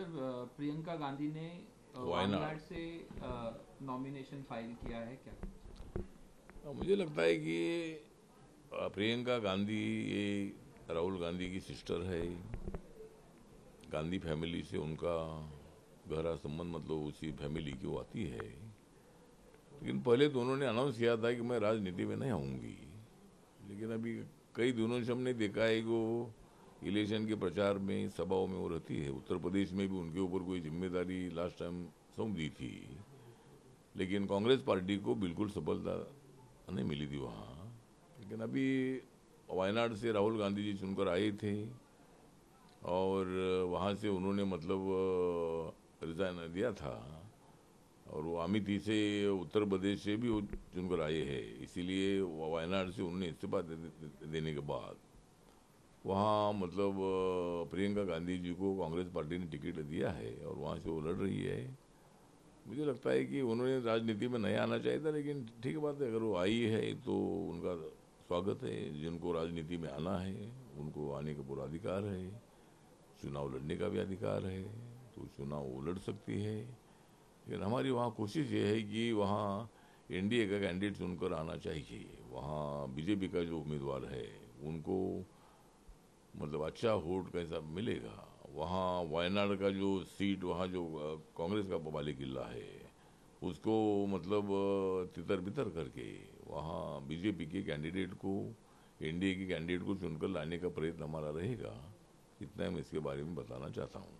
Sir Priyanka Gandhi ने वायनाड। वायनाड से nomination file किया है क्या? मुझे लगता है कि प्रियंका गांधी ये राहुल गांधी की सिस्टर है। गांधी फैमिली से उनका गहरा संबंध, मतलब उसी फैमिली की वो आती है। लेकिन पहले तो उन्होंने अनाउंस किया था कि मैं राजनीति में नहीं आऊंगी। लेकिन अभी कई दिनों से हमने देखा है कि वो इलेक्शन के प्रचार में, सभाओं में वो रहती है। उत्तर प्रदेश में भी उनके ऊपर कोई जिम्मेदारी लास्ट टाइम सौंप दी थी, लेकिन कांग्रेस पार्टी को बिल्कुल सफलता नहीं मिली थी वहाँ। लेकिन अभी वायनाड से राहुल गांधी जी चुनकर आए थे, और वहाँ से उन्होंने मतलब रिजाइन दिया था। और वो अमेठी से, उत्तर प्रदेश से भी वो चुनकर आए हैं। इसीलिए वायनाड से उन्होंने इस्तीफा देने के बाद वहाँ मतलब प्रियंका गांधी जी को कांग्रेस पार्टी ने टिकट दिया है, और वहाँ से वो लड़ रही है। मुझे लगता है कि उन्होंने राजनीति में नहीं आना चाहिए था, लेकिन ठीक बात है, अगर वो आई है तो उनका स्वागत है। जिनको राजनीति में आना है उनको आने का पूरा अधिकार है। चुनाव लड़ने का भी अधिकार है, तो चुनाव वो लड़ सकती है। लेकिन हमारी वहाँ कोशिश ये है कि वहाँ एनडीए का कैंडिडेट चुनकर आना चाहिए। वहाँ बीजेपी का जो उम्मीदवार है उनको मतलब अच्छा वोट कैसा मिलेगा। वहाँ वायनाड का जो सीट, वहाँ जो कांग्रेस का बवाली किला है, उसको मतलब तितर बितर करके वहाँ बीजेपी के कैंडिडेट को, एनडीए के कैंडिडेट को चुनकर लाने का प्रयत्न हमारा रहेगा। इतना मैं इसके बारे में बताना चाहता हूँ।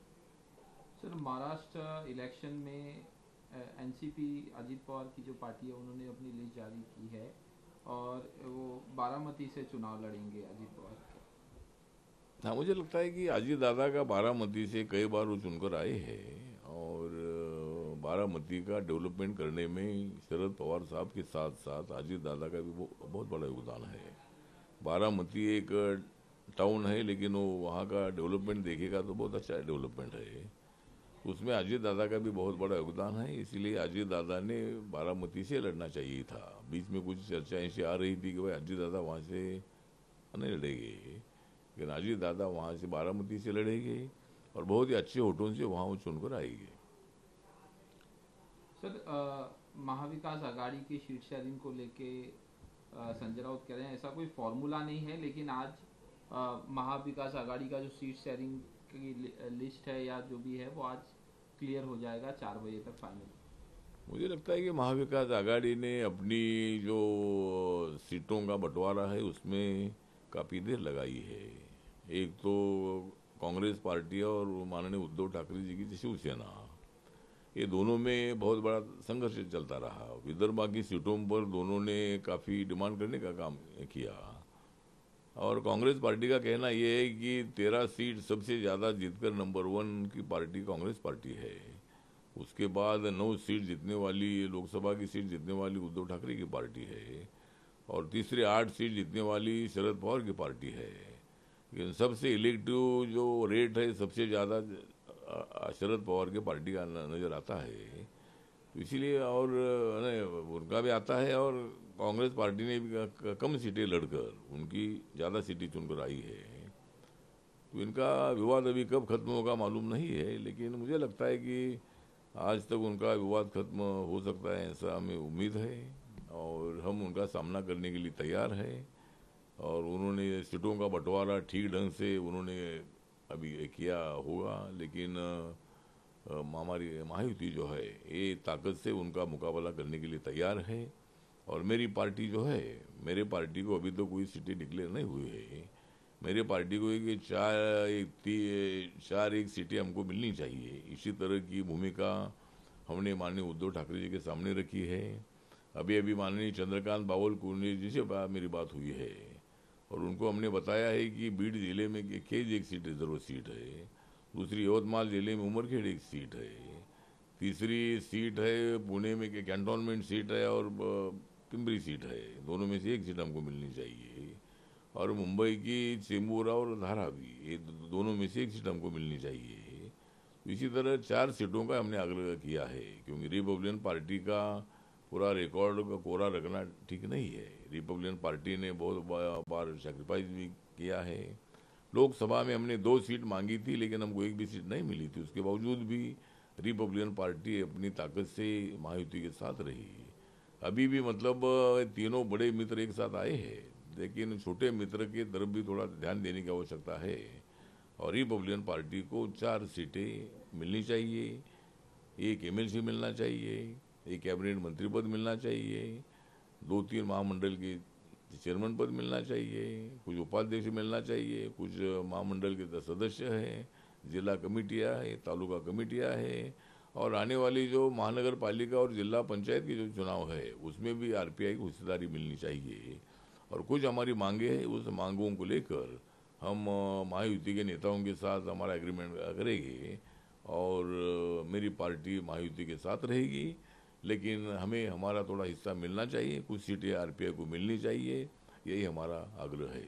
सर महाराष्ट्र इलेक्शन में एनसीपी अजीत पवार की जो पार्टी है उन्होंने अपनी लिस्ट जारी की है और वो बारामती से चुनाव लड़ेंगे अजीत पवार। हाँ, मुझे लगता है कि अजीत दादा का बारामती से कई बार वो चुनकर आए हैं, और बारामती का डेवलपमेंट करने में शरद पवार साहब के साथ साथ अजीत दादा का भी बहुत बड़ा योगदान है। बारामती एक टाउन है, लेकिन वो वहाँ का डेवलपमेंट देखेगा तो बहुत अच्छा डेवलपमेंट है। उसमें अजीत दादा का भी बहुत बड़ा योगदान है। इसीलिए अजीत दादा ने बारामती से लड़ना चाहिए था। बीच में कुछ चर्चाएं ऐसी आ रही थी कि भाई अजीत दादा वहाँ से नहीं लड़ेंगे, लेकिन अजीत दादा वहाँ से बारामती से लड़ेंगे, और बहुत ही अच्छे वोटों से वहाँ वो चुनकर आएंगे। सर महाविकास आघाड़ी की सीट शेयरिंग को लेके संजय राउत कह रहे हैं ऐसा कोई फॉर्मूला नहीं है, लेकिन आज महाविकास आघाड़ी का जो सीट शेयरिंग की लिस्ट है या जो भी है वो आज क्लियर हो जाएगा 4 बजे तक फाइनल। मुझे लगता है कि महाविकास आघाड़ी ने अपनी जो सीटों का बंटवारा है उसमें काफ़ी देर लगाई है। एक तो कांग्रेस पार्टी और माननीय उद्धव ठाकरे जी की शिवसेना, ये दोनों में बहुत बड़ा संघर्ष चलता रहा। विदर्भ की सीटों पर दोनों ने काफ़ी डिमांड करने का काम किया, और कांग्रेस पार्टी का कहना यह है कि 13 सीट सबसे ज़्यादा जीतकर नंबर 1 की पार्टी कांग्रेस पार्टी है। उसके बाद 9 सीट जीतने वाली, लोकसभा की सीट जीतने वाली उद्धव ठाकरे की पार्टी है, और तीसरे 8 सीट जीतने वाली शरद पवार की पार्टी है। लेकिन सबसे इलेक्टिव जो रेट है सबसे ज़्यादा शरद पवार के पार्टी का नज़र आता है। तो इसीलिए, और उनका भी आता है, और कांग्रेस पार्टी ने भी कम सीटें लड़कर उनकी ज़्यादा सीटें चुनकर आई है। तो इनका विवाद अभी कब खत्म होगा मालूम नहीं है, लेकिन मुझे लगता है कि आज तक उनका विवाद खत्म हो सकता है, ऐसा हमें उम्मीद है। और हम उनका सामना करने के लिए तैयार हैं। और उन्होंने सीटों का बंटवारा ठीक ढंग से उन्होंने अभी किया होगा, लेकिन हमारी महायुति जो है ये ताकत से उनका मुकाबला करने के लिए तैयार है। और मेरी पार्टी जो है, मेरे पार्टी को अभी तो कोई सीटें डिक्लेयर नहीं हुई है। मेरे पार्टी को एक चार एक सीटें हमको मिलनी चाहिए। इसी तरह की भूमिका हमने माननीय उद्धव ठाकरे जी के सामने रखी है। अभी अभी माननीय चंद्रकांत बावल जी से मेरी बात हुई है, और उनको हमने बताया है कि बीड जिले में केज एक सीट रिजर्व सीट है, दूसरी यवतमाल जिले में उमरखेड़ एक सीट है, तीसरी सीट है पुणे में के कैंटोनमेंट सीट है, और पिंपरी सीट है। दोनों में से एक सीट हमको मिलनी चाहिए। और मुंबई की चेंबूर और धारावी, ये दोनों में से एक सीट हमको मिलनी चाहिए। तो इसी तरह 4 सीटों का हमने आग्रह किया है, क्योंकि रिपब्लिकन पार्टी का पूरा रिकॉर्ड का कोरा रखना ठीक नहीं है। रिपब्लिकन पार्टी ने बहुत बार सेक्रीफाइस भी किया है। लोकसभा में हमने 2 सीट मांगी थी, लेकिन हमको एक भी सीट नहीं मिली थी। उसके बावजूद भी रिपब्लिकन पार्टी अपनी ताकत से महायुति के साथ रही। अभी भी मतलब तीनों बड़े मित्र एक साथ आए हैं, लेकिन छोटे मित्र की तरफ भी थोड़ा ध्यान देने की आवश्यकता है। और रिपब्लिकन पार्टी को 4 सीटें मिलनी चाहिए, एक एमएलसी मिलना चाहिए, एक कैबिनेट मंत्री पद मिलना चाहिए, 2-3 महामंडल के चेयरमैन पद मिलना चाहिए, कुछ उपाध्यक्ष मिलना चाहिए, कुछ महामंडल के सदस्य हैं, जिला कमेटियाँ हैं, तालुका कमेटियाँ हैं, और आने वाली जो महानगर पालिका और जिला पंचायत की जो चुनाव है उसमें भी आरपीआई को हिस्सेदारी मिलनी चाहिए। और कुछ हमारी मांगे हैं, उस मांगों को लेकर हम महायुति के नेताओं के साथ हमारा एग्रीमेंट करेंगे और मेरी पार्टी महायुति के साथ रहेगी। लेकिन हमें हमारा थोड़ा हिस्सा मिलना चाहिए, कुछ सीटें आरपीआई को मिलनी चाहिए, यही हमारा आग्रह है।